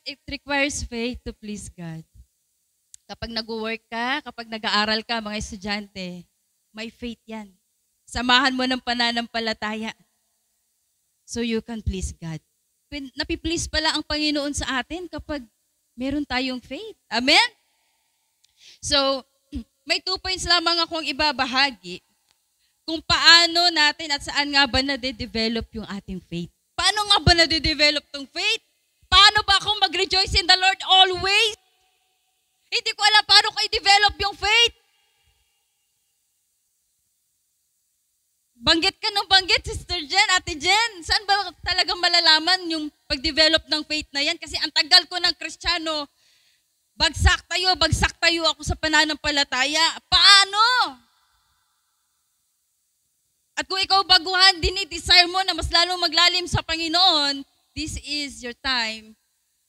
It requires faith to please God. Kapag nag-work ka, kapag nag-aaral ka, mga estudyante, may faith yan. Samahan mo ng pananampalataya so you can please God. Napiplease pala ang Panginoon sa atin kapag meron tayong faith. Amen? So, may 2 points lamang akong ibabahagi kung paano natin at saan nga ba nade-develop yung ating faith. Paano nga ba nade-develop tong faith? Paano ba akong mag-rejoice in the Lord always? Hindi ko alam paano ko i-develop yung faith. Banggit ka ng banggit, Sister Jen, Ate Jen. Saan ba talagang malalaman yung pag-develop ng faith na yan? Kasi ang tagal ko ng Kristiyano, bagsak tayo ako sa pananampalataya. Paano? At kung ikaw baguhan, dinidesire mo na mas lalong maglalim sa Panginoon, this is your time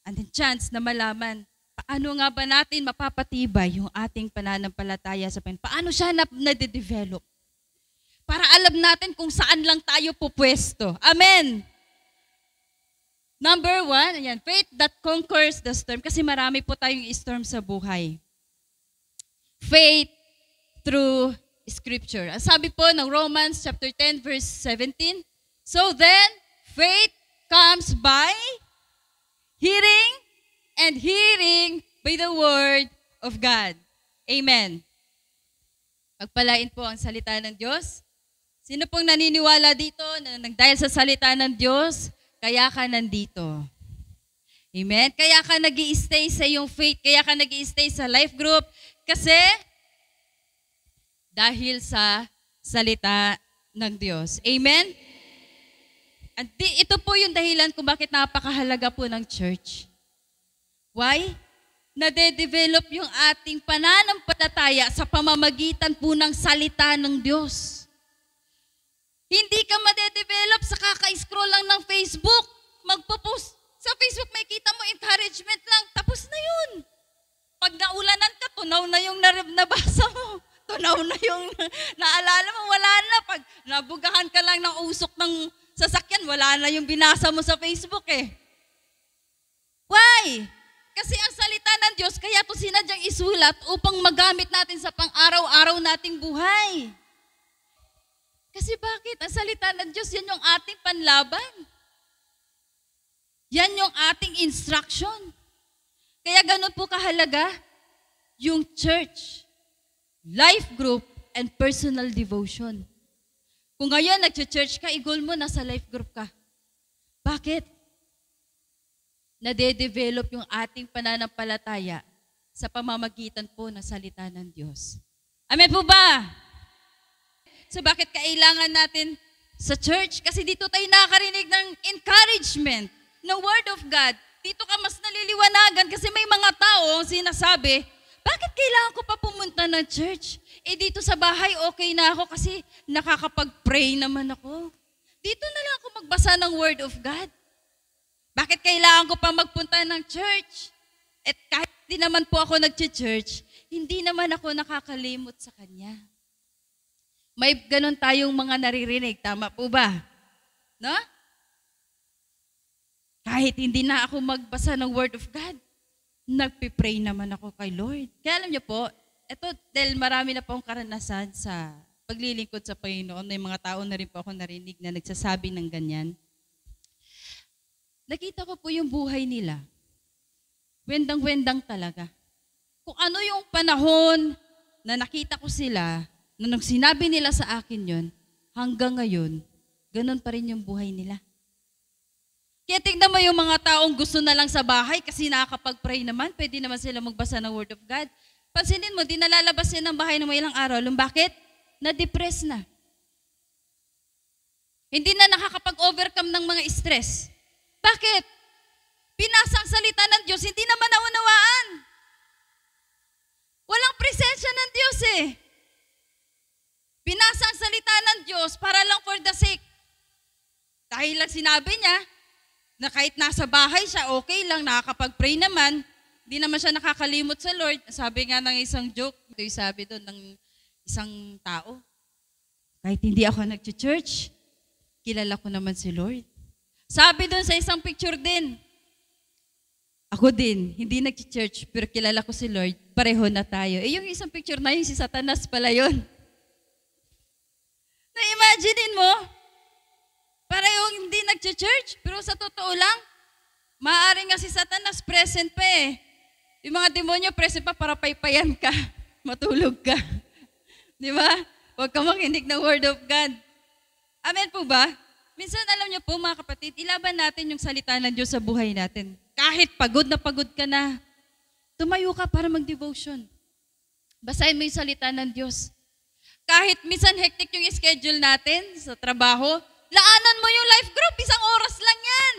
and the chance na malaman paano nga ba natin mapapatibay yung ating pananampalataya sa Panginoon. Paano siya nade-develop? Para alam natin kung saan lang tayo pupwesto. Amen! Number 1, ayan, faith that conquers the storm. Kasi marami po tayong storm sa buhay. Faith through Scripture. Ang sabi po ng Romans chapter 10 verse 17, so then, faith comes by hearing, and hearing by the word of God. Amen. Pagpalain po ang salita ng Diyos. Sino pong naniniwala dito na dahil sa salita ng Diyos, kaya ka nandito? Amen? Kaya ka nag-i-stay sa iyong faith, kaya ka nag-i-stay sa life group, kasi dahil sa salita ng Diyos. Amen? At ito po yung dahilan kung bakit napakahalaga po ng church. Why? Nade-develop yung ating pananampalataya sa pamamagitan po ng salita ng Diyos. Hindi ka made-develop sa kaka-scroll lang ng Facebook. Magpo-post sa Facebook, may kita mo encouragement lang. Tapos na yun. Pag naulanan ka, tunaw na yung nabasa mo. Tunaw na yung naalala mo. Wala na. Pag nabugahan ka lang ng usok ng sasakyan, wala na yung binasa mo sa Facebook eh. Why? Kasi ang salita ng Diyos, kaya ito sinadyang isulat upang magamit natin sa pang-araw-araw nating buhay. Kasi bakit? Ang salita ng Diyos, yan yung ating panlaban. Yan yung ating instruction. Kaya ganun po kahalaga yung church, life group, and personal devotion. Kung ngayon nag-church ka, i-goal mo, nasa life group ka. Bakit? Nade-develop yung ating pananampalataya sa pamamagitan po ng salita ng Diyos. Amen po ba? So bakit kailangan natin sa church? Kasi dito tayo nakakarinig ng encouragement, ng Word of God. Dito ka mas naliliwanagan kasi may mga tao sinasabi, bakit kailangan ko pa pumunta ng church? Dito sa bahay okay na ako kasi nakakapag-pray naman ako. Dito na lang ako magbasa ng Word of God. Bakit kailangan ko pa magpunta ng church? At kahit di naman po ako nag-church, hindi naman ako nakakalimot sa Kanya. May ganun tayong mga naririnig, tama po ba? No? Kahit hindi na ako magbasa ng Word of God, nagpipray naman ako kay Lord. Kaya alam niyo po, ito dahil marami na po akong karanasan sa paglilingkod sa Panginoon, may mga tao na rin po ako narinig na nagsasabi ng ganyan. Nakita ko po yung buhay nila. Wendang-wendang talaga. Kung ano yung panahon na nakita ko sila, na nung sinabi nila sa akin yun, hanggang ngayon, ganun pa rin yung buhay nila. Kaya tingnan mo yung mga taong gusto na lang sa bahay kasi nakakapag-pray naman, pwede naman sila magbasa ng Word of God. Pansinin mo, di nalalabas sila ng bahay ng ilang araw. Bakit? Na-depress na. Hindi na nakakapag-overcome ng mga stress. Bakit? Pinasa ang salita ng Diyos, hindi naman naunawaan. Walang presensya ng Diyos eh. Pinasa ang salita ng Diyos para lang for the sake. Dahil lang sinabi niya, na kahit nasa bahay siya, okay lang, nakakapag-pray naman, hindi naman siya nakakalimot sa Lord. Sabi nga ng isang joke, ito yung sabi doon ng isang tao, kahit hindi ako nag-church, kilala ko naman si Lord. Sabi doon sa isang picture din, Ako din, hindi nag-church, pero kilala ko si Lord, pareho na tayo. Eh, yung isang picture na yun, si Satanas pala yun. Na-imaginein mo, parehong hindi nag-church, pero sa totoo lang, maaari nga si Satanas present pa eh. Yung mga demonyo present pa para paypayan ka, matulog ka. Di ba? Huwag ka makinig ng Word of God. Amen po ba? Minsan alam niyo po mga kapatid, ilaban natin yung salita ng Diyos sa buhay natin. Kahit pagod na pagod ka na, tumayo ka para mag-devotion. Basahin mo yung salita ng Diyos. Kahit minsan hectic yung schedule natin sa trabaho, laanan mo yung life group, 1 oras lang yan.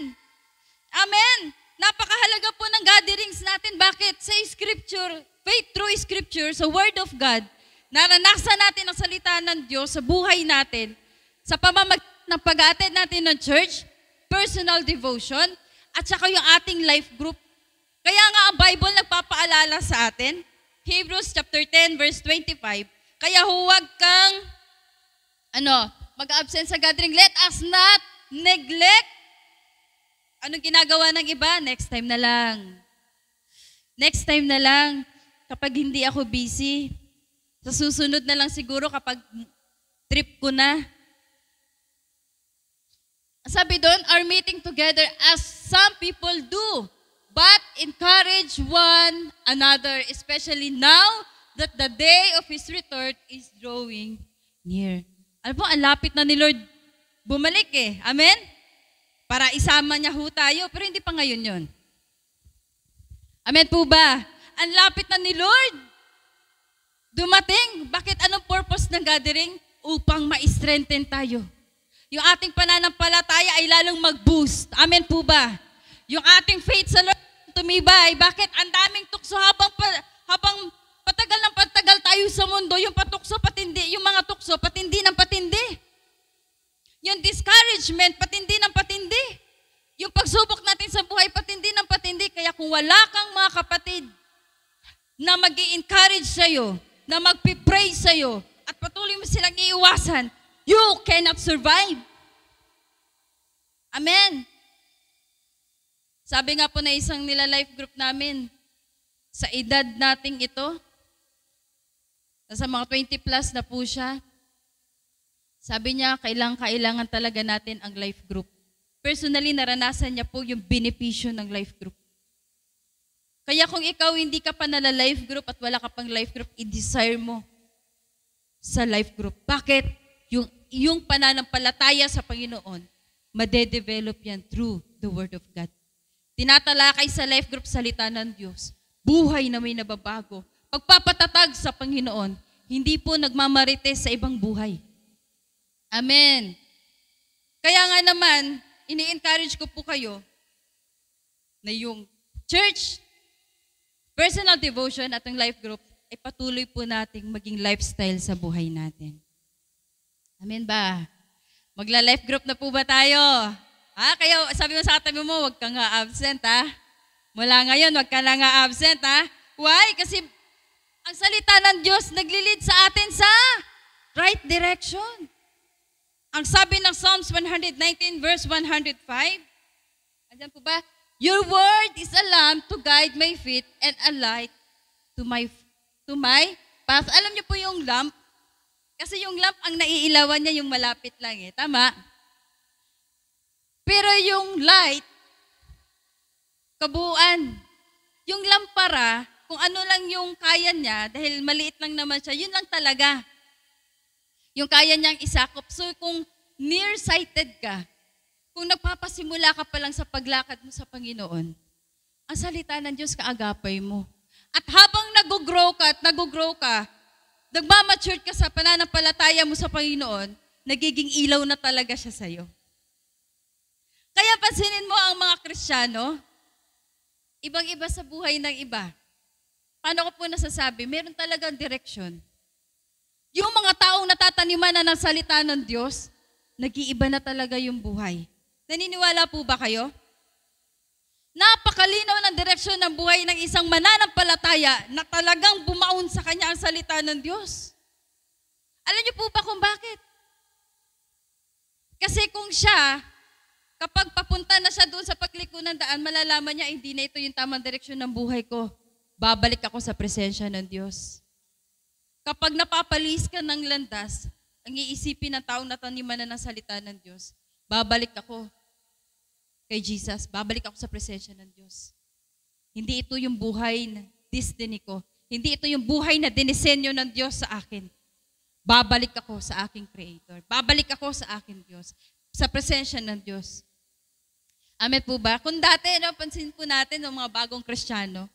Amen. Napakahalaga po ng gatherings natin. Bakit? Sa Scripture, faith through Scripture, sa Word of God, naranasan natin ang salita ng Diyos sa buhay natin, sa pamamagitan ng pag-attend natin ng church, personal devotion, at saka yung ating life group. Kaya nga ang Bible nagpapaalala sa atin, Hebrews chapter 10 verse 25, kaya huwag kang mag-absent sa gathering. Let us not neglect. Anong ginagawa ng iba? Next time na lang. Next time na lang. Kapag hindi ako busy. Sa susunod na lang siguro kapag trip ko na. Sabi doon, are meeting together as some people do, but encourage one another, especially now that the day of His return is drawing near. Alam po, ang lapit na ni Lord bumalik eh. Amen? Para isama niya ho tayo, pero hindi pa ngayon yun. Amen po ba? Ang lapit na ni Lord dumating. Bakit? Anong purpose ng gathering? Upang ma-strengthen tayo. Yung ating pananampalataya ay lalong mag-boost. Amen po ba? Yung ating faith sa Lord tumibay. Bakit? Ang daming tukso habang patagal ng patagal tayo sa mundo, yung patukso patindi, yung mga tukso patindi ng patindi. Yung discouragement patindi ng patindi. Yung pagsubok natin sa buhay patindi ng patindi. Kaya kung wala kang mga kapatid na mag-i-encourage sa'yo, na mag-pray sa'yo, at patuloy mo silang iiwasan, you cannot survive. Amen. Sabi nga po na isang nila-life group namin, sa edad nating ito, nasa mga 20 plus na po siya, sabi niya, kailangan talaga natin ang life group. Personally, naranasan niya po yung benepisyo ng life group. Kaya kung ikaw hindi ka pa nala-life group at wala ka pang life group, i-desire mo sa life group. Bakit? Yung pananampalataya sa Panginoon, madedevelop yan through the Word of God. Tinatalakay sa life group salita ng Diyos. Buhay na may nababago. Pagpapatatag sa Panginoon, hindi po nagmamarites sa ibang buhay. Amen. Kaya nga naman, ini-encourage ko po kayo na yung church, personal devotion at ang life group ay patuloy po nating maging lifestyle sa buhay natin. Amen ba? Magla-life group na po ba tayo? Kaya sabi mo sa katabi mo, huwag kang absent Mula ngayon, huwag ka lang absent Why? Kasi ang salita ng Diyos naglilid sa atin sa right direction. Ang sabi ng Psalms 119 verse 105, andyan po ba? Your word is a lamp to guide my feet and a light to my path. Alam niyo po yung lamp? Kasi yung lamp, ang naiilawan niya yung malapit lang Tama? Pero yung light, kabuuan. Yung lampara, kung ano lang yung kaya niya, dahil maliit lang naman siya, yun lang talaga. Yung kaya niyang isakop. So kung nearsighted ka, kung nagpapasimula ka pa lang sa paglakad mo sa Panginoon, ang salita ng Diyos kaagapay mo. At habang nag-grow ka, nagmamature ka sa pananampalataya mo sa Panginoon, nagiging ilaw na talaga siya sa'yo. Kaya pansinin mo ang mga Kristiyano, ibang-iba sa buhay ng iba. Paano ko po nasasabi? Meron talagang direksyon. Yung mga taong natataniman na ng salita ng Diyos, nag-iiba na talaga yung buhay. Naniniwala po ba kayo? Napakalinaw ng direksyon ng buhay ng isang mananampalataya na talagang bumaon sa kanya ang salita ng Diyos. Alam niyo po ba kung bakit? Kasi kung siya Kapag papunta na siya doon sa pagliko ng daan, malalaman niya, hindi na ito yung tamang direksyon ng buhay ko. Babalik ako sa presensya ng Diyos. Kapag napapalis ka ng landas, ang iisipin ng taong nataniman na ng salita ng Diyos, babalik ako kay Jesus, babalik ako sa presensya ng Diyos. Hindi ito yung buhay na destiny ko. Hindi ito yung buhay na dinisenyo ng Diyos sa akin. Babalik ako sa aking Creator. Babalik ako sa aking Diyos. Sa presensya ng Diyos. Amen po ba? Kung dati, pansin po natin ng mga bagong Kristiyano,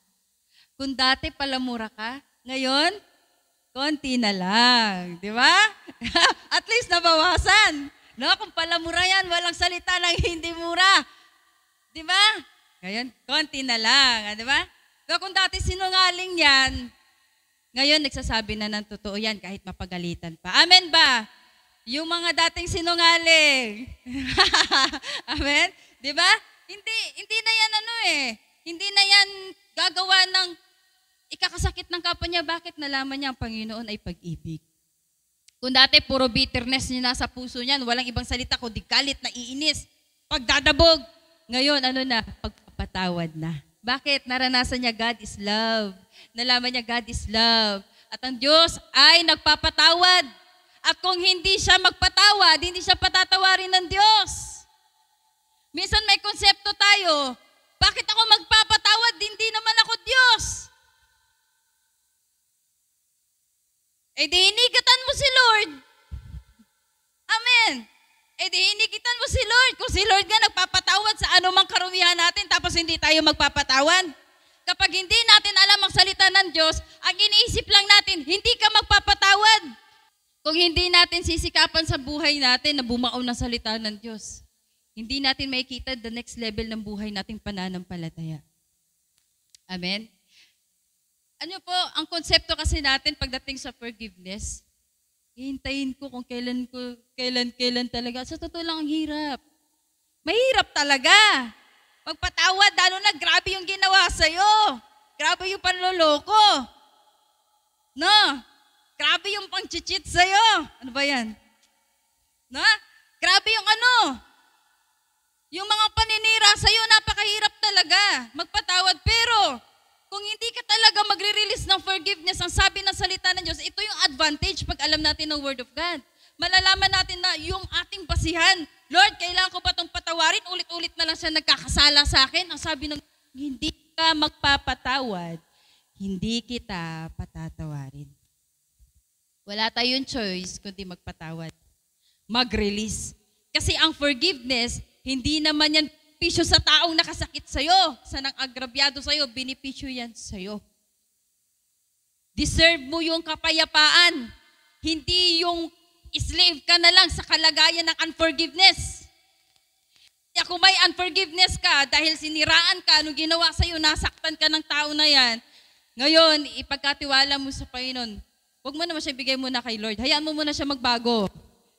kung dati palamura ka, ngayon, konti na lang. Di ba? At least nabawasan. No? Kung palamura yan, walang salita ng hindi mura. Di ba? Ngayon, konti na lang. Di ba? Kung dati sinungaling yan, ngayon nagsasabi na ng totoo yan kahit mapagalitan pa. Amen ba? Yung mga dating sinungaling. Amen? Di ba? Hindi na yan Hindi na yan gagawa ng ikakasakit ng kapwa niya. Bakit nalaman niya ang Panginoon ay pag-ibig? Kung dati puro bitterness niya nasa puso niyan, walang ibang salita kundi galit, naiinis, pagdadabog. Ngayon, pagpapatawad na. Bakit? Naranasan niya God is love. Nalaman niya God is love. At ang Diyos ay nagpapatawad. At kung hindi siya magpatawad, hindi siya patatawarin ng Diyos. Minsan may konsepto tayo, bakit ako magpapatawad? Hindi naman ako Diyos. Eh di hinigatan mo si Lord. Amen. Eh di hinigitan mo si Lord. Kung si Lord nga nagpapatawad sa anumang karumihan natin, tapos hindi tayo magpapatawad. Kapag hindi natin alam ang salita ng Diyos, ang iniisip lang natin, hindi ka magpapatawad. Kung hindi natin sisikapan sa buhay natin na bumao ng salita ng Diyos, hindi natin makikita the next level ng buhay nating pananampalataya. Amen? Ano po, ang konsepto kasi natin pagdating sa forgiveness, hihintayin ko kung kailan talaga. Sa totoo lang, ang hirap. Mahirap talaga. Magpatawad, lalo na grabe yung ginawa sa'yo. Grabe yung panloloko. No? Grabe yung pang-cheat sa'yo. Ano ba yan? No? Grabe yung yung mga paninira sa'yo, napakahirap talaga magpatawad. Pero, kung hindi ka talaga magre-release ng forgiveness, ang sabi ng salita ng Diyos, ito yung advantage pag alam natin ng Word of God. Malalaman natin na yung ating basihan, Lord, kailangan ko ba itong patawarin? Ulit-ulit na lang siya nagkakasala sa akin. Ang sabi ng, hindi ka magpapatawad, hindi kita patatawarin. Wala tayong choice kundi magpatawad. Mag-release. Kasi ang forgiveness, hindi naman yan benepisyo sa taong nakasakit sa'yo, sa nang-agrabyado sa'yo, benepisyo yan sa'yo. Deserve mo yung kapayapaan. Hindi yung slave ka na lang sa kalagayan ng unforgiveness. Kaya kung may unforgiveness ka, dahil siniraan ka, anong ginawa sa'yo, nasaktan ka ng tao na yan, ngayon, ipagkatiwala mo sa Panginoon, huwag mo naman siya bigay muna kay Lord. Hayaan mo muna siya magbago.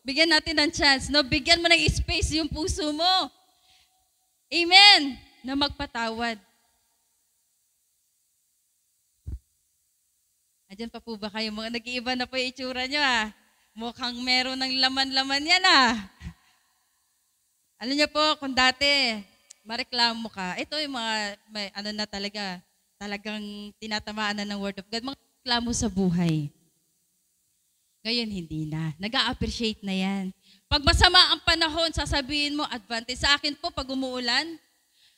Bigyan natin ng chance. No? Bigyan mo ng space yung puso mo. Amen. Na magpatawad. Andyan pa po ba kayo? Mga nag-iiba na po yung itsura nyo Mukhang meron ng laman-laman yan Alam niyo po, kung dati, mareklamo ka, ito yung mga, talagang tinatamaan na ng Word of God, mga reklamo sa buhay. Ngayon, hindi na. Nag-a-appreciate na yan. Pag masama ang panahon, sasabihin mo, advantage. Sa akin po, pag umuulan,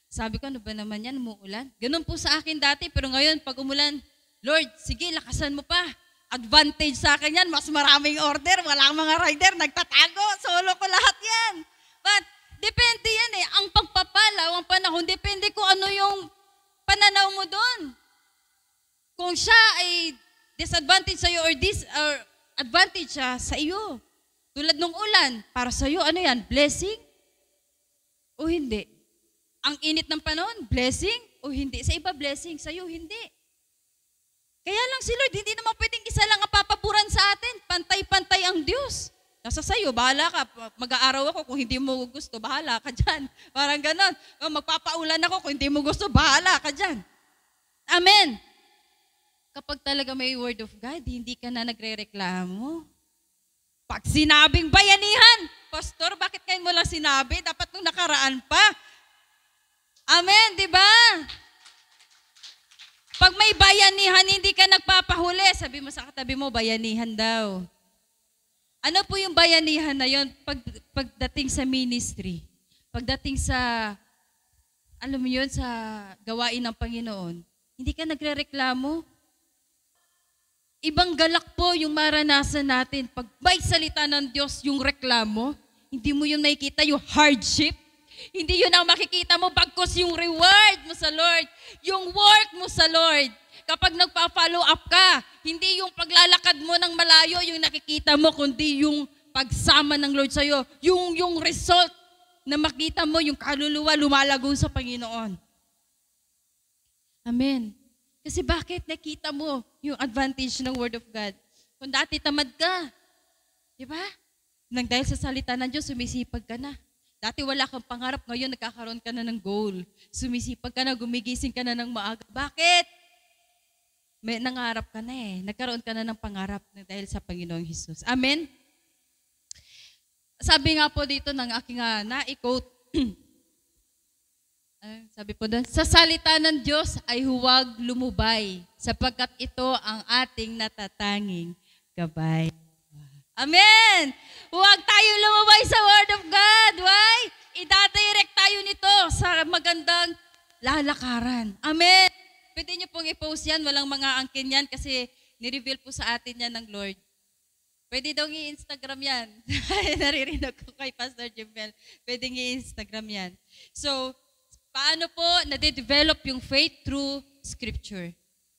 sabi ko, ano ba naman yan, umuulan? Ganun po sa akin dati, pero ngayon, pag umulan, Lord, sige, lakasan mo pa. Advantage sa akin yan, mas maraming order, walang mga rider, nagtatago, solo ko lahat yan. But, depende yan Ang pagpapalaw, ang panahon, depende kung ano yung pananaw mo doon. Kung siya ay disadvantage sa'yo or advantage siya sa iyo. Tulad ng ulan, para sa iyo, ano yan? Blessing? O hindi? Ang init ng panahon, blessing? O hindi? Sa iba, blessing. Sa iyo, hindi. Kaya lang si Lord, hindi naman pwedeng isa lang ang papaburan sa atin. Pantay-pantay ang Diyos. Nasa sa'yo, bahala ka. Mag-aaraw ako kung hindi mo gusto, bahala ka dyan. Parang ganon. Magpapaulan ako kung hindi mo gusto, bahala ka dyan. Amen. Kapag talaga may Word of God, hindi ka na nagre-reklamo. Pag sinabing bayanihan, Pastor, bakit ngayon mo lang sinabi? Dapat nung nakaraan pa. Amen, di ba? Pag may bayanihan, hindi ka nagpapahuli. Sabi mo sa katabi mo, bayanihan daw. Ano po yung bayanihan na yun? Pagdating sa ministry, pagdating sa, alam mo yun, sa gawain ng Panginoon, hindi ka nagrereklamo. Ibang galak po yung maranasan natin. Pag may salita ng Diyos yung reklamo, hindi mo yung nakikita yung hardship. Hindi yun ang makikita mo bagkus yung reward mo sa Lord, yung work mo sa Lord. Kapag nagpa-follow up ka, hindi yung paglalakad mo ng malayo yung nakikita mo, kundi yung pagsama ng Lord sa'yo. Yung result na makita mo, yung kaluluwa lumalago sa Panginoon. Amen. Kasi bakit nakita mo yung advantage ng Word of God? Kung dati tamad ka, di ba? Nang dahil sa salita ng Diyos, sumisipag ka na. Dati wala kang pangarap, ngayon nagkakaroon ka na ng goal. Sumisipag ka na, gumigising ka na ng maaga. Bakit? May nangarap ka na eh. Nagkaroon ka na ng pangarap dahil sa Panginoong Hesus. Amen? Sabi nga po dito ng aking na-quote, sabi po doon, sa salita ng Diyos ay huwag lumubay, sapagkat ito ang ating natatanging gabay. Amen! Huwag tayo lumabay sa Word of God. Why? Ida-direct tayo nito sa magandang lalakaran. Amen! Pwede niyo pong i-post yan. Walang mga angkin yan kasi ni-reveal po sa atin yan ng Lord. Pwede daw i-Instagram yan. Naririnig ko kay Pastor Jimel. Pwede i-Instagram yan. So, paano po nade-develop yung faith through Scripture?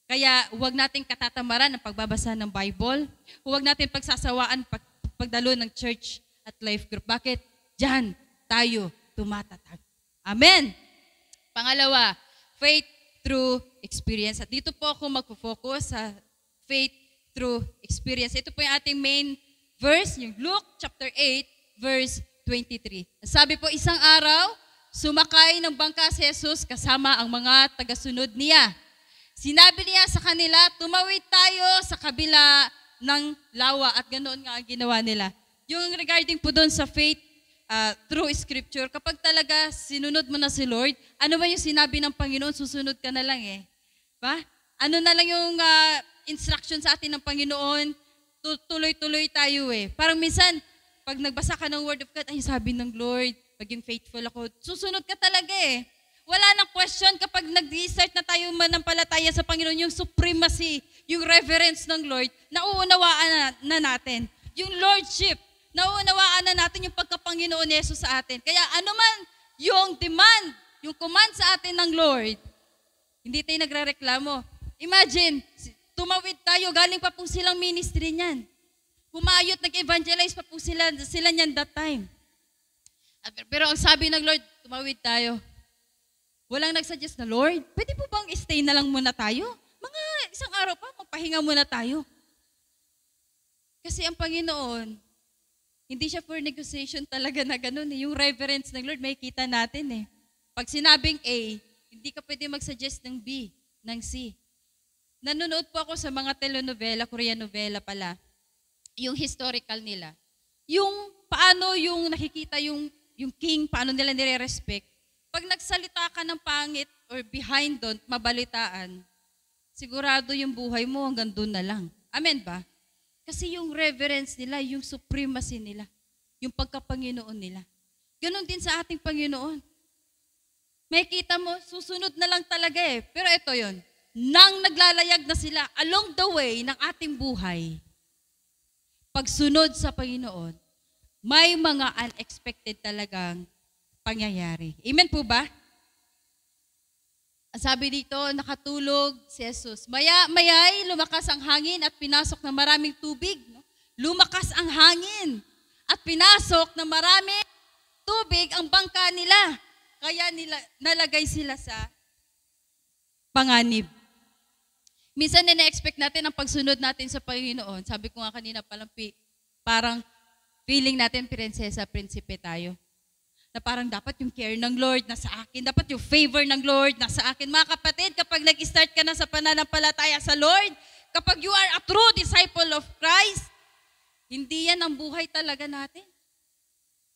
Kaya huwag natin katatamaran ng pagbabasa ng Bible. Huwag natin pagsasawaan pagdalo ng church at life group. Bakit? Diyan tayo tumatatag. Amen! Pangalawa, faith through experience. At dito po ako magpo-focus sa faith through experience. Ito po yung ating main verse, yung Luke chapter 8, verse 23. Sabi po, isang araw, sumakay ng bangka si Jesus kasama ang mga tagasunod niya. Sinabi niya sa kanila, tumawid tayo sa kabila ng lawa at ganoon nga ang ginawa nila. Yung regarding po doon sa faith through Scripture, kapag talaga sinunod mo na si Lord, ano ba yung sinabi ng Panginoon, susunod ka na lang eh. Ba? Ano na lang yung instruction sa atin ng Panginoon, tuloy-tuloy tayo eh. Parang minsan, pag nagbasa ka ng Word of God, ay sabi ng Lord, maging faithful ako, susunod ka talaga eh. Wala nang question kapag nag-start na tayo manampalataya sa Panginoon, yung supremacy, yung reverence ng Lord, nauunawaan na natin. Yung Lordship, nauunawaan na natin yung pagkapanginoon ni Jesus sa atin. Kaya anuman yung demand, yung command sa atin ng Lord, hindi tayo nagrereklamo. Imagine, tumawid tayo, galing pa po silang ministry niyan. Humayot, nag-evangelize pa po sila niyan that time. Pero ang sabi ng Lord, tumawid tayo. Walang nagsuggest na, Lord, pwede po bang stay na lang muna tayo? Mga isang araw pa, magpahinga muna tayo. Kasi ang Panginoon, hindi siya for negotiation talaga na ganun. Yung reverence ng Lord, may kita natin eh. Pag sinabing A, hindi ka pwede magsuggest ng B, ng C. Nanonood po ako sa mga telenovela, Korean novela pala, yung historical nila. Yung paano yung nakikita yung king, paano nila nire-respect. Pag nagsalita ka ng pangit or behind doon, mabalitaan, sigurado yung buhay mo hanggang doon na lang. Amen ba? Kasi yung reverence nila, yung supremacy nila, yung pagkapanginoon nila. Ganon din sa ating Panginoon. May kita mo, susunod na lang talaga eh. Pero ito yon, nang naglalayag na sila along the way ng ating buhay, pagsunod sa Panginoon, may mga unexpected talagang pangyayari. Amen po ba? Sabi dito, nakatulog si Jesus. Mayay, lumakas ang hangin at pinasok ng maraming tubig. No? Lumakas ang hangin at pinasok ng maraming tubig ang bangka nila. Kaya nalagay sila sa panganib. Minsan na-expect natin ang pagsunod natin sa Panginoon. Sabi ko nga kanina, parang feeling natin prinsesa, prinsipe tayo. Na parang dapat yung care ng Lord nasa akin, dapat yung favor ng Lord nasa akin. Mga kapatid, kapag nag-start ka na sa pananampalataya sa Lord, kapag you are a true disciple of Christ, Hindi yan ang buhay talaga natin.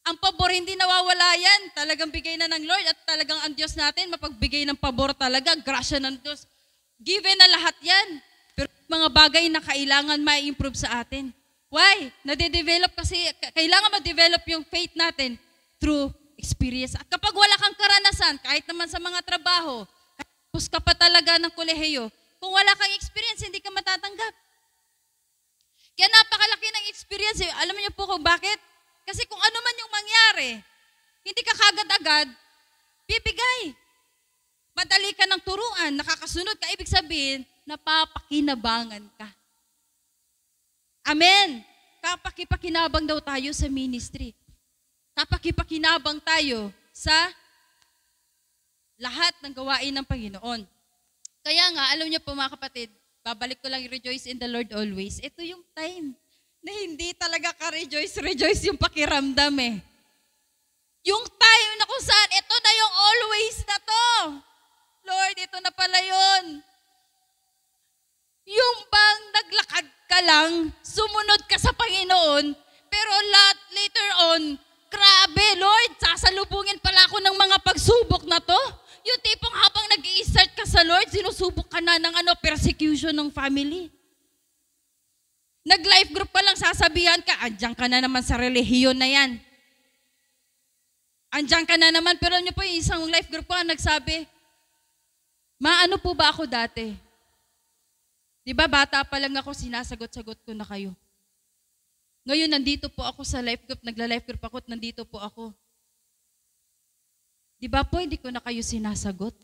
Ang pabor, hindi nawawala yan. Talagang bigay na ng Lord at talagang ang Diyos natin, mapagbigay ng pabor talaga, grasya ng Diyos. Given na lahat yan. Pero mga bagay na kailangan ma-improve sa atin. Why? Nade-develop kasi, kailangan ma-develop yung faith natin through experience. At kapag wala kang karanasan, kahit naman sa mga trabaho, tapos ka pa talaga ng kolehiyo, kung wala kang experience, hindi ka matatanggap. Kaya napakalaki ng experience. Alam niyo po kung bakit? Kasi kung ano man yung mangyari, hindi ka kagad-agad bibigay. Madali ka ng turuan, nakakasunod ka, ibig sabihin, napapakinabangan ka. Amen. Kapakipakinabang daw tayo sa ministry. Kapakipakinabang tayo sa lahat ng gawain ng Panginoon. Kaya nga, alam niyo po mga kapatid, babalik ko lang, rejoice in the Lord always. Ito yung time na hindi talaga ka-rejoice yung pakiramdam eh. Yung time na kung saan, ito na yung always na to. Lord, ito na pala yun. Yung bang naglakad ka lang, sumunod ka sa Panginoon, pero later on, grabe Lord, sasalubungin pala ako ng mga pagsubok na to. Yung tipong habang nag-i-start ka sa Lord, sinusubok ka na ng persecution ng family. Nag-life group pa lang, sasabihan ka, andyan ka na naman sa relihiyon na yan. Andyan ka na naman, pero niyo po yung isang life group ko ang nagsabi, maano po ba ako dati? Di ba bata pa lang ako, sinasagot-sagot ko na kayo. Ngayon nandito po ako sa life group, nagla-life group ako at nandito po ako. Di ba po hindi ko na kayo sinasagot?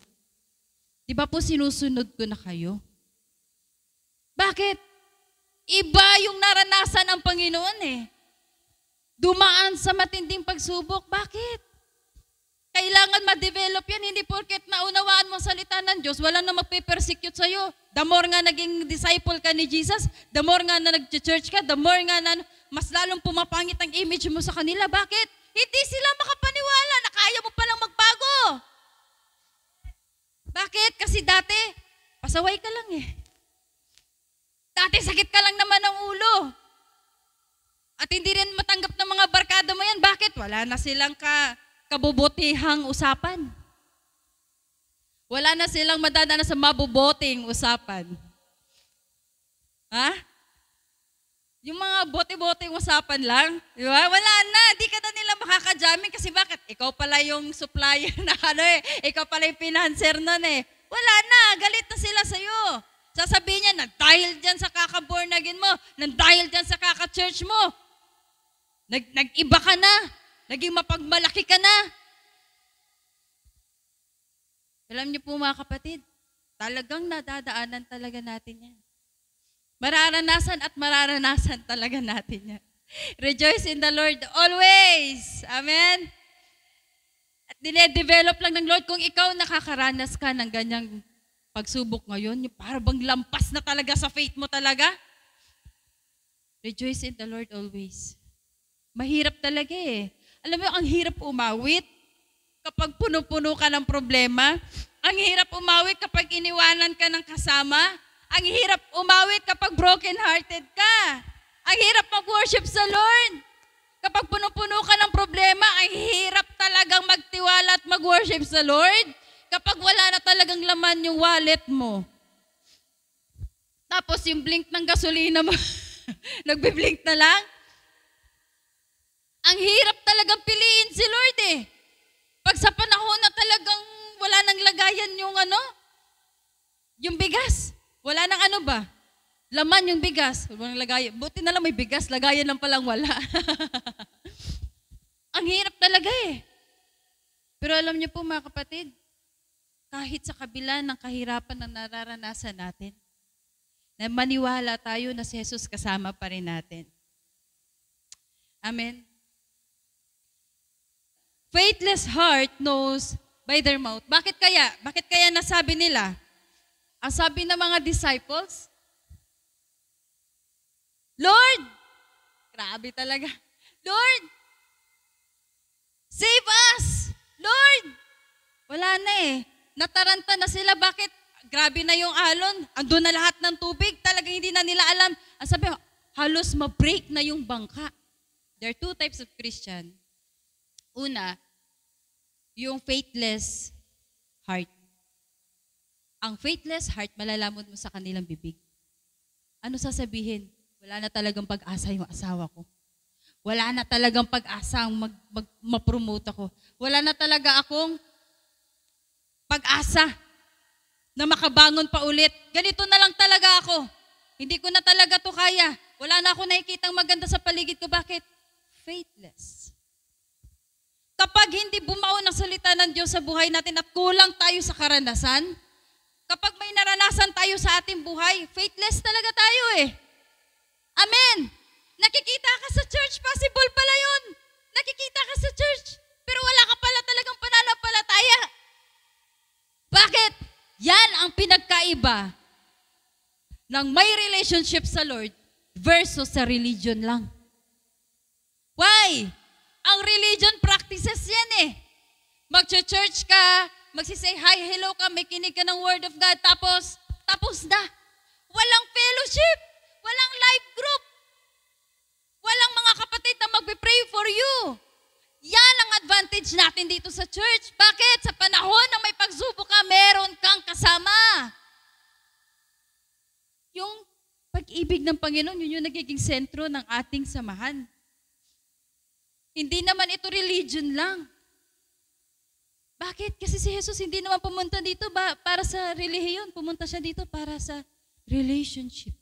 Di ba po sinusunod ko na kayo? Bakit? Iba yung naranasan ng Panginoon eh. Dumaan sa matinding pagsubok. Bakit? Kailangan ma-develop yan. Hindi porket naunawaan mo ang salita ng Diyos, wala na magpe-persecute sa'yo. The more nga naging disciple ka ni Jesus, the more nga na nag-church ka, the more nga na mas lalong pumapangit ang image mo sa kanila. Bakit? Hindi sila makapaniwala na kaya mo palang magbago. Bakit? Kasi dati, pasaway ka lang eh. Dati sakit ka lang naman ng ulo. At hindi rin matanggap ng mga barkada mo yan. Bakit? Wala na silang kabubutihang usapan. Wala na silang madadana sa mabubuting usapan. Ha? Yung mga bote-boteng usapan lang, di ba? Wala na, di ka na nila makakajamin kasi bakit? Ikaw pala yung supplier na ikaw pala yung financer nun eh. Wala na, galit na sila sa'yo. Sasabihin niya, nag-dahil dyan sa kaka-born again mo, nag-dahil dyan sa kaka-church mo. Nag-iba ka na, naging mapagmalaki ka na. Alam niyo po mga kapatid, talagang nadadaanan talaga natin yan. Mararanasan at mararanasan talaga natin yan. Rejoice in the Lord always. Amen? At dine-develop lang ng Lord kung ikaw nakakaranas ka ng ganyang pagsubok ngayon, yung parang bang lampas na talaga sa faith mo talaga. Rejoice in the Lord always. Mahirap talaga eh. Alam mo, ang hirap umawit kapag puno-puno ka ng problema. Ang hirap umawit kapag iniwanan ka ng kasama. Ang hirap umawit kapag broken-hearted ka. Ang hirap mag-worship sa Lord. Kapag puno-puno ka ng problema, ang hirap talagang magtiwala at mag-worship sa Lord. Kapag wala na talagang laman yung wallet mo. Tapos yung blink ng gasolina mo, nagbe-blink na lang. Ang hirap talagang piliin si Lord eh. Pag sa panahon na talagang wala nang lagayan yung bigas. Wala nang laman yung bigas. Walang lagayan. Buti na lang may bigas, lagayan lang palang wala. Ang hirap talaga eh. Pero alam niyo po mga kapatid, kahit sa kabila ng kahirapan na nararanasan natin, na maniwala tayo na si Jesus kasama pa rin natin. Amen. Faithless heart knows by their mouth. Bakit kaya? Bakit kaya nasabi nila? Ang sabi ng mga disciples, Lord, grabe talaga. Lord, save us! Lord! Wala na eh. Nataranta na sila. Bakit? Grabe na yung alon. Andun na lahat ng tubig. Talagang hindi na nila alam. Ang sabi, halos ma-break na yung bangka. There are two types of Christian. Una, yung faithless heart. Ang faithless heart, malalaman mo sa kanilang bibig. Ano sasabihin? Wala na talagang pag-asa yung asawa ko. Wala na talagang pag-asa ang ma-promote ako. Wala na talaga akong pag-asa na makabangon pa ulit. Ganito na lang talaga ako. Hindi ko na talaga to kaya. Wala na ako nakikitang maganda sa paligid ko. Bakit? Faithless. Kapag hindi bumao ng salita ng Diyos sa buhay natin at kulang tayo sa karanasan, kapag may naranasan tayo sa ating buhay, faithless talaga tayo eh. Amen. Nakikita ka sa church, possible pala yun. Nakikita ka sa church, pero wala ka pala talagang pananampalataya. Bakit? Yan ang pinagkaiba ng may relationship sa Lord versus sa religion lang. Why? Ang religion practices yan eh. Mag-church ka, magsisay hi, hello ka, may kinig ka ng word of God, tapos na. Walang fellowship, walang life group, walang mga kapatid na magbe-pray for you. Yan ang advantage natin dito sa church. Bakit? Sa panahon na may pagsubok ka, meron kang kasama. Yung pag-ibig ng Panginoon, yun yung nagiging sentro ng ating samahan. Hindi naman ito religion lang. Bakit? Kasi si Jesus hindi naman pumunta dito para sa relihiyon. Pumunta siya dito para sa relationship.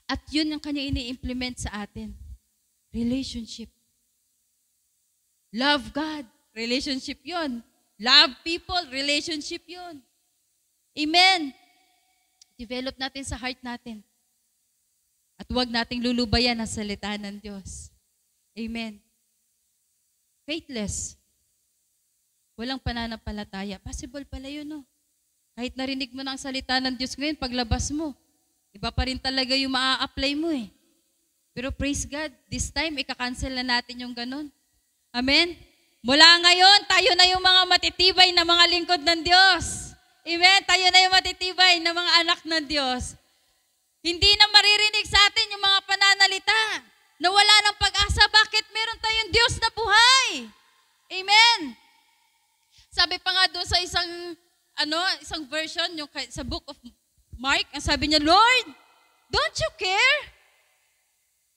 At yun ang kanya ini-implement sa atin. Relationship. Love God. Relationship yun. Love people. Relationship yun. Amen. Develop natin sa heart natin. At huwag nating lulubayan ang salita ng Diyos. Amen. Faithless. Walang pananampalataya. Possible pala yun, no? Kahit narinig mo na ang salita ng Diyos ngayon, paglabas mo, iba pa rin talaga yung maa-apply mo eh. Pero praise God, this time, ika-cancel na natin yung ganun. Amen? Mula ngayon, tayo na yung mga matitibay na mga lingkod ng Diyos. Amen? Tayo na yung matitibay na mga anak ng Diyos. Hindi na maririnig sa atin yung mga pananalita na wala ng pag-asa. Bakit meron tayong Diyos na buhay? Amen? Sabi pa nga doon sa isang version, yung sa book of Mark, ang sabi niya, Lord, don't you care?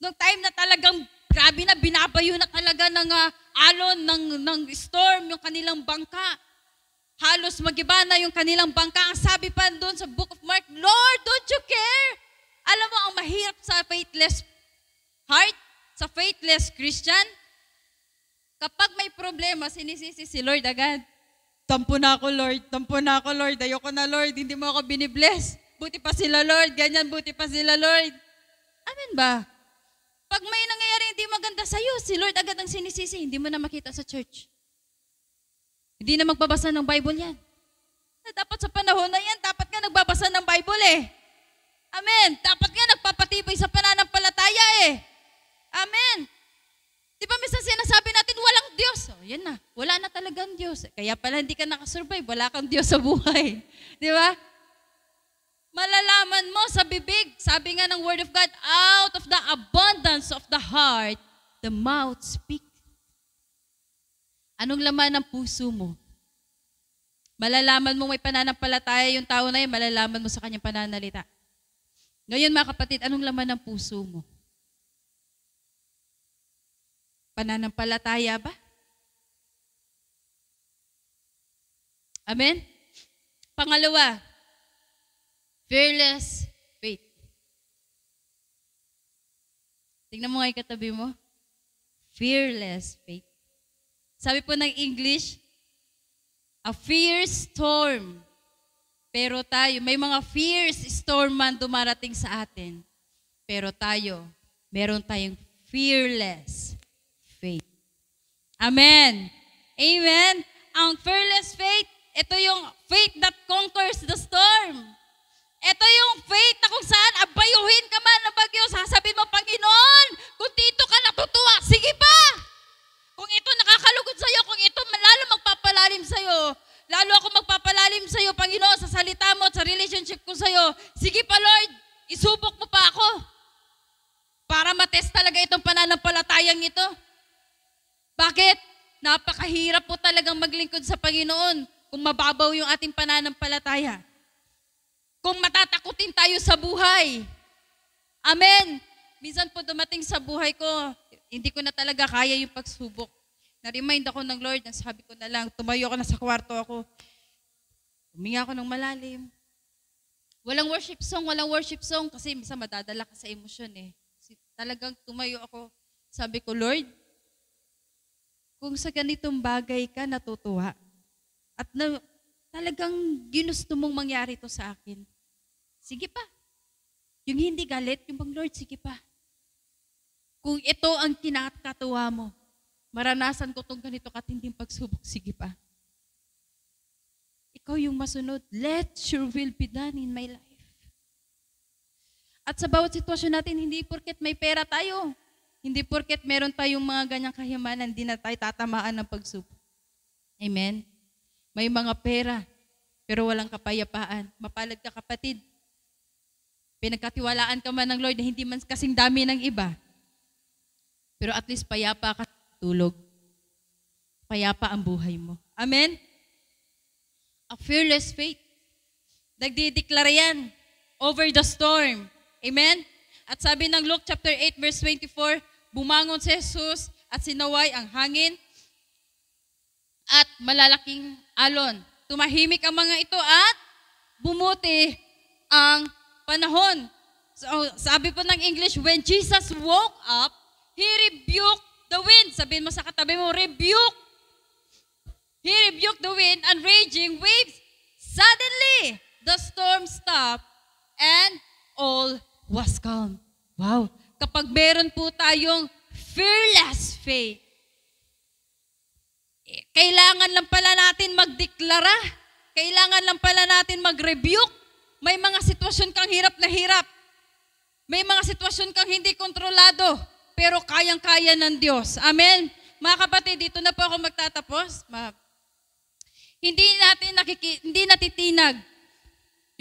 Noong time na talagang grabe na binabayo na talaga ng alon, ng storm, yung kanilang bangka. Halos magiba na yung kanilang bangka. Ang sabi pa doon sa book of Mark, Lord, don't you care? Alam mo, ang mahirap sa faithless heart, sa faithless Christian, kapag may problema, sinisisi si Lord agad. Tampo na ako, Lord. Tampo na ako, Lord. Ayoko na, Lord. Hindi mo ako binibless. Buti pa sila, Lord. Ganyan, buti pa sila, Lord. Amen ba? Pag may nangyayari hindi maganda sa'yo, si Lord agad ang sinisisi. Hindi mo na makita sa church. Hindi na magbabasa ng Bible yan. Dapat sa panahon na yan, dapat nga nagbabasa ng Bible eh. Amen. Dapat nga nagpapatibay sa pananampalataya eh. Amen. Di ba minsan sinasabi natin, walang Diyos. O, yan na. Wala na talagang Diyos. Kaya pala hindi ka nakasurvive. Wala kang Diyos sa buhay. Di ba? Malalaman mo sa bibig. Sabi nga ng Word of God, out of the abundance of the heart, the mouth speak. Anong laman ng puso mo? Malalaman mo may pananampalataya yung tao na yun, malalaman mo sa kanyang pananalita. Ngayon mga kapatid, anong laman ng puso mo? Pananampalataya ba? Amen? Pangalawa, fearless faith. Tingnan mo nga yung katabi mo. Fearless faith. Sabi po ng English, a fierce storm. Pero tayo, may mga fierce storm man dumarating sa atin. Pero tayo, meron tayong fearless faith. Amen. Amen. Ang fearless faith, ito yung faith that conquers the storm. Ito yung faith na kung saan abayuhin ka man ng bagyo, sasabihin mo, Panginoon, kung dito ka natutuwa, sige pa. Kung ito nakakalugod sa'yo, kung ito lalo magpapalalim sa'yo, lalo ako magpapalalim sa'yo, Panginoon, sa salita mo at sa relationship ko sa'yo, sige pa, Lord, isubok mo pa ako. para matest talaga itong pananampalatayang ito. Bakit? Napakahirap po talagang maglingkod sa Panginoon kung mababaw yung ating pananampalataya. Kung matatakutin tayo sa buhay. Amen. Minsan po dumating sa buhay ko, hindi ko na talaga kaya yung pagsubok. Na-remind ako ng Lord, sabi ko na lang, tumayo ako na sa kwarto ako. Huminga ako ng malalim. Walang worship song kasi minsan madadala ka sa emosyon eh. Talagang tumayo ako, sabi ko, Lord, kung sa ganitong bagay ka natutuwa at talagang ginusto mong mangyari to sa akin, sige pa. Yung hindi galit, yung bang Lord, sige pa. Kung ito ang kinakatuwa mo, maranasan ko tong ganito katinding pagsubok, sige pa. Ikaw yung masunod. Let your will be done in my life. At sa bawat sitwasyon natin, hindi porket may pera tayo, hindi porket meron tayong mga ganyang kahimanan, hindi na tayo tatamaan ng pagsubok. Amen? May mga pera, pero walang kapayapaan. Mapalad ka kapatid. Pinagkatiwalaan ka man ng Lord na hindi man kasing dami ng iba. Pero at least payapa ka tulog. Payapa ang buhay mo. Amen? A fearless faith. Nagdideklara yan over the storm. Amen? At sabi ng Luke chapter 8 verse 24, bumangon si Jesus at sinaway ang hangin at malalaking alon. Tumahimik ang mga ito at bumuti ang panahon. So, sabi po ng English, when Jesus woke up, He rebuked the wind. Sabihin mo sa katabi mo, rebuke. He rebuked the wind and raging waves. Suddenly, the storm stopped and all was calm. Wow. Kapag meron po tayong fearless faith, kailangan lang pala natin magdeklara. Kailangan lang pala natin mag-rebuke. May mga sitwasyon kang hirap na hirap. May mga sitwasyon kang hindi kontrolado. Pero kayang-kaya ng Diyos. Amen? Mga kapatid, dito na po ako magtatapos. Hindi natitinag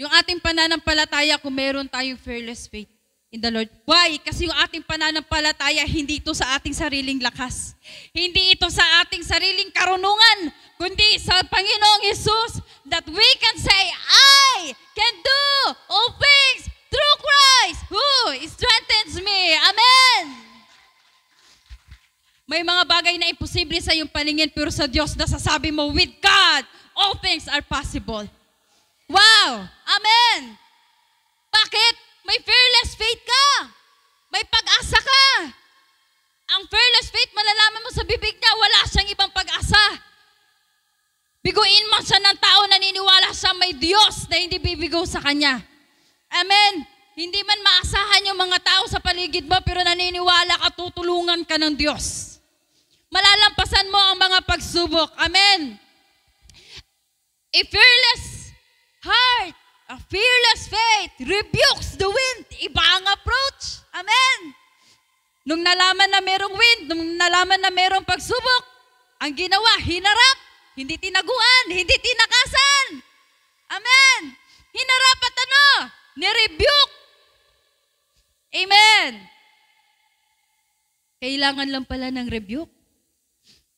yung ating pananampalataya kung meron tayong fearless faith in the Lord. Why? Kasi yung ating pananampalataya, hindi ito sa ating sariling lakas. Hindi ito sa ating sariling karunungan, kundi sa Panginoong Jesus that we can say, I can do all things through Christ who strengthens me. Amen! May mga bagay na imposible sa iyong paningin, pero sa Diyos nasasabi mo, with God, all things are possible. Wow! Amen! Bakit? May fearless faith ka. May pag-asa ka. Ang fearless faith, malalaman mo sa bibig niya, wala siyang ibang pag-asa. Biguin man siya ng tao, naniniwala siya may Diyos na hindi bibigo sa kanya. Amen! Hindi man maasahan yung mga tao sa paligid mo, pero naniniwala ka, tutulungan ka ng Diyos. Malalampasan mo ang mga pagsubok. Amen. A fearless heart, a fearless faith rebukes the wind. Iba ang approach. Amen. Nung nalaman na merong wind, nung nalaman na merong pagsubok, ang ginawa, hinarap, hindi tinaguan, hindi tinakasan. Amen. Hinarap at nirebuke. Amen. Kailangan lang pala ng rebuke.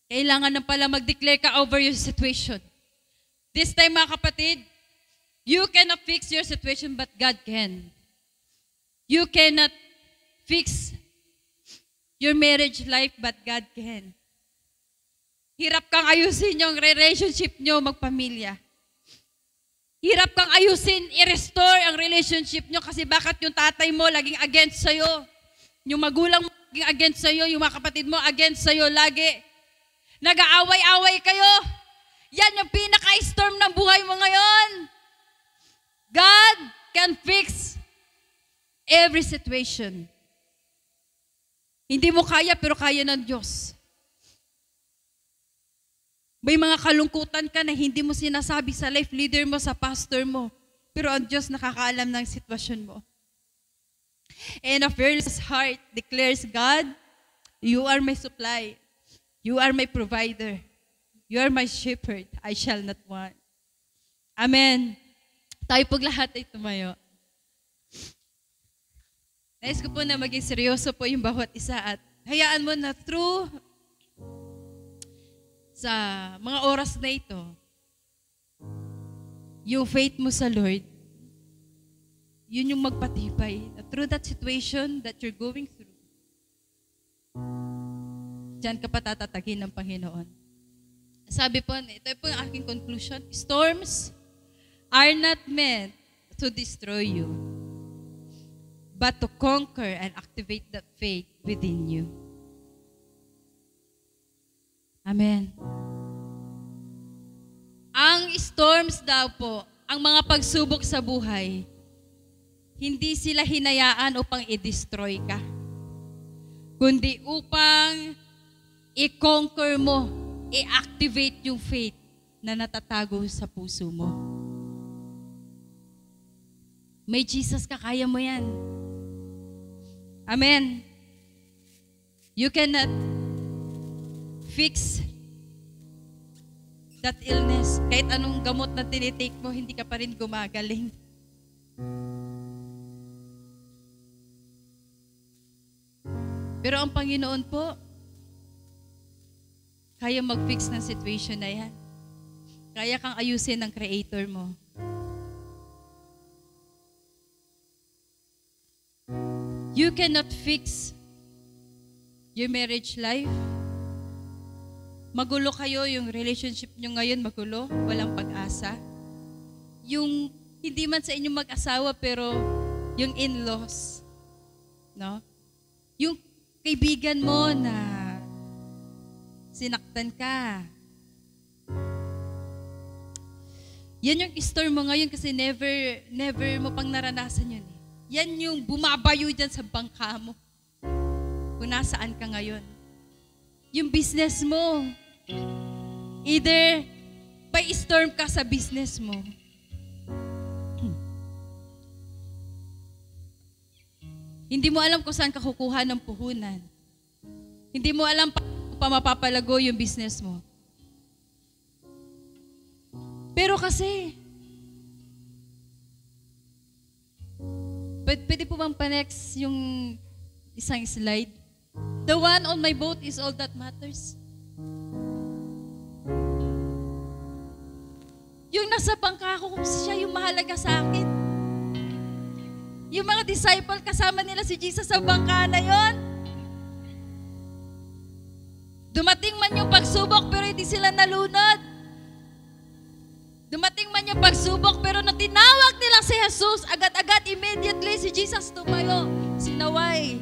Kailangan na pala mag-declare ka over your situation. This time, mga kapatid, you cannot fix your situation, but God can. You cannot fix your marriage life, but God can. Hirap kang ayusin yung relationship nyo, magpamilya. Hirap kang ayusin, i-restore ang relationship nyo kasi bakit yung tatay mo laging against sa'yo? Yung magulang mo laging against sa'yo, yung mga kapatid mo against sa'yo lagi. Nag-aaway-away kayo. Yan yung pinaka-storm ng buhay mo ngayon. God can fix every situation. Hindi mo kaya, pero kaya ng Diyos. May mga kalungkutan ka na hindi mo sinasabi sa life leader mo, sa pastor mo. Pero ang Diyos nakakaalam ng sitwasyon mo. And a fearless heart declares, God, you are my supply. You are my provider. You are my shepherd. I shall not want. Amen. Tayo pong lahat ay tumayo. Nais ko po na maging seryoso po yung bawat isa at hayaan mo na through sa mga oras na ito, yung faith mo sa Lord, yun yung magpatibay. Through that situation that you're going through, diyan ka patatatagin ng Panginoon. Sabi po, ito po yung aking conclusion, storms are not meant to destroy you, but to conquer and activate that faith within you. Amen. Ang storms daw po, ang mga pagsubok sa buhay, hindi sila hinayaan upang i-destroy ka, kundi upang i-conquer mo, i-activate yung faith na natatago sa puso mo. May Jesus ka, kaya mo yan. Amen. You cannot fix that illness. Kahit anong gamot na tinitake mo, hindi ka pa rin gumagaling. Pero ang Panginoon po, kaya mag-fix ng situation na yan. Kaya kang ayusin ng Creator mo. You cannot fix your marriage life. Magulo kayo, yung relationship nyo ngayon magulo, walang pag-asa. Yung hindi man sa inyong mag-asawa pero yung in-laws, no? Yung kaibigan mo na sinaktan ka. Yan yung storm mo ngayon kasi never mo pang naranasan yun. Yan yung bumabayo dyan sa bangka mo. Kung nasaan ka ngayon. Yung business mo. Either by storm ka sa business mo. Hindi mo alam kung saan ka kukuha ng puhunan. Hindi mo alam pa mapapalago yung business mo. Pero kasi, pwede po bang pa-next yung isang slide? The one on my boat is all that matters. Yung nasa bangka ko, kung siya yung mahalaga sa akin. Yung mga disciple, kasama nila si Jesus sa bangka na yon. Dumating man yung pagsubok, pero hindi sila nalunod. Dumating man yung pagsubok, pero nung tinawag nila si Jesus, agad-agad, immediately, si Jesus tumayo. Sinaway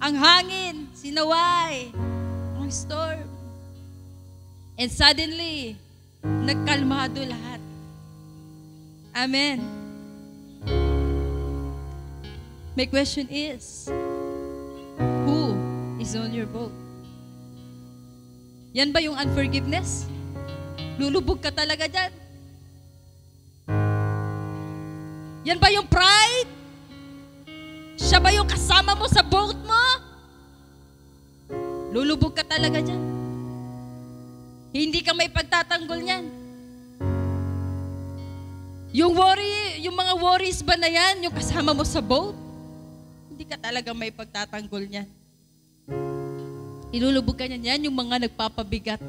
ang hangin, sinaway ang storm. And suddenly, nagkalmado lahat. Amen. My question is, who is on your boat? Yan ba yung unforgiveness? Lulubog ka talaga dyan? Yan ba yung pride? Siya ba yung kasama mo sa boat mo? Lulubog ka talaga dyan. Hindi ka may pagtatanggol niyan. Yung mga worries ba na yan, yung kasama mo sa boat? Hindi ka talaga may pagtatanggol niyan. Ilulubog ka niyan, yan yung mga nagpapabigat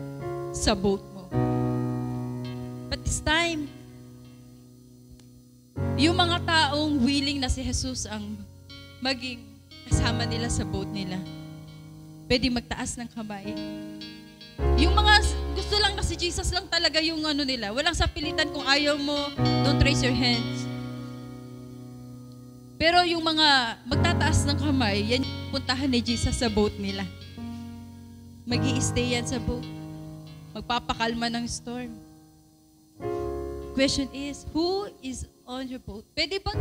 sa boat mo. But this time, yung mga taong willing na si Jesus ang maging kasama nila sa boat nila, pwede magtaas ng kamay. Yung mga gusto lang na si Jesus lang talaga yung ano nila, walang sapilitan. Kung ayaw mo, don't raise your hands. Pero yung mga magtataas ng kamay, yan yung puntahan ni Jesus sa boat nila. Mag-i-stay yan sa boat. Magpapakalma ng storm. Question is, who is on your boat? Pwede bang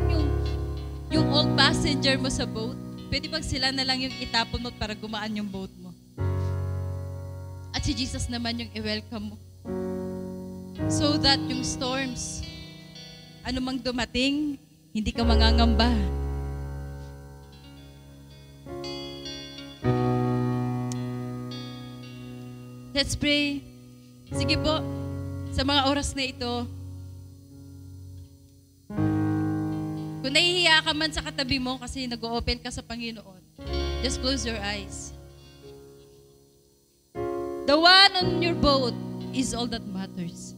yung old passenger mo sa boat, pwede bang sila na lang yung itapon mo para gumaan yung boat mo? At si Jesus naman yung i-welcome mo. So that yung storms, anumang dumating, hindi ka mangangamba. Let's pray. Sige po, sa mga oras na ito, kung Kung nahihiya ka man sa katabi mo kasi nag-open ka sa Panginoon, just close your eyes. The one on your boat is all that matters.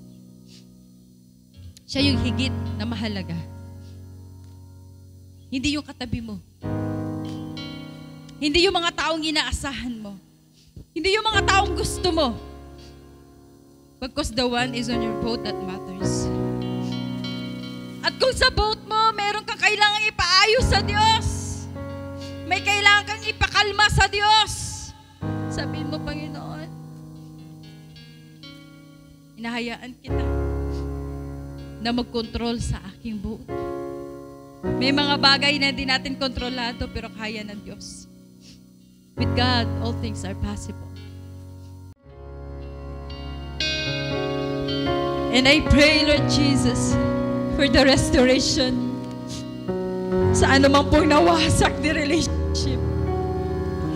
Siya yung higit na mahalaga. Hindi yung katabi mo. Hindi yung mga taong inaasahan mo. Hindi yung mga taong gusto mo. Because the one is on your boat that matters. At kung sa boat mo, meron kang kailangang ipaayos sa Diyos. May kailangan kang ipakalma sa Diyos. Sabihin mo, Panginoon, inahayaan kita na mag-control sa aking boat. May mga bagay na hindi natin kontrolado pero kaya ng Diyos. With God, all things are possible. And I pray, Lord Jesus, for the restoration sa anumang pong nawasak na relationship.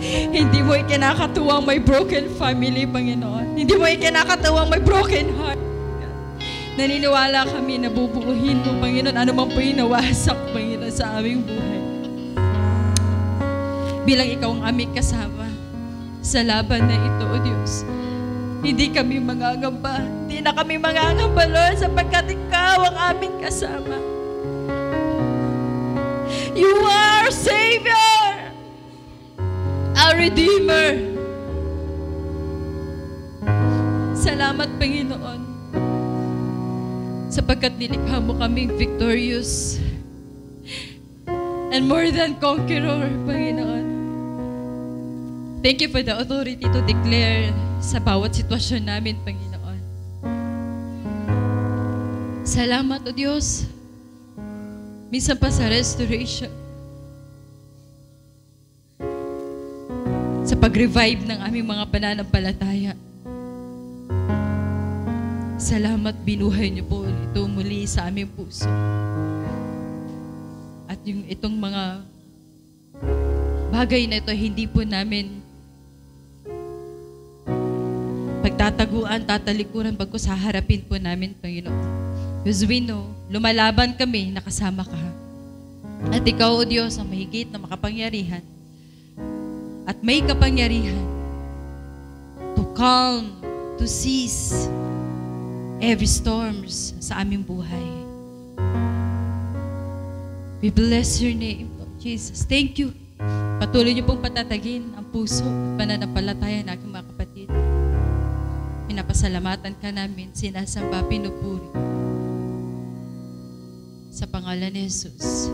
Hindi mo ikinakatuwang may broken family, Panginoon. Hindi mo ikinakatuwang may broken heart. Naniniwala kami na bubuuhin mo, Panginoon, anumang po yung nawasak, Panginoon, sa aming buhay. Bilang ikaw ang aming kasama sa laban na ito, O Diyos. Hindi kami mangangamba. Hindi na kami mangangamba, Lord, sapagkat ikaw ang aming kasama. You are our Savior, our Redeemer. Salamat, Panginoon, sapagkat nilikha mo kaming victorious and more than conqueror, Panginoon. Thank you for the authority to declare sa bawat sitwasyon namin, Panginoon. Salamat, O Diyos. Minsan pa sa restoration, sa pag-revive ng aming mga pananampalataya. Salamat, binuhay niyo po ito muli sa aming puso. At yung itong mga bagay na ito, hindi po namin pagtataguan, tatalikuran, bagkus haharapin po namin, Panginoon. Because we know, lumalaban kami, nakasama ka. At ikaw, O Diyos, ang mahigit na makapangyarihan at may kapangyarihan to calm, to cease every storms sa aming buhay. We bless your name, Lord Jesus. Thank you. Patuloy niyo pong patatagin ang puso at pananampalataya ng aking mga kapatid. Pinapasalamatan ka namin, sinasamba, pinupuri. Sa pangalan ni Jesus.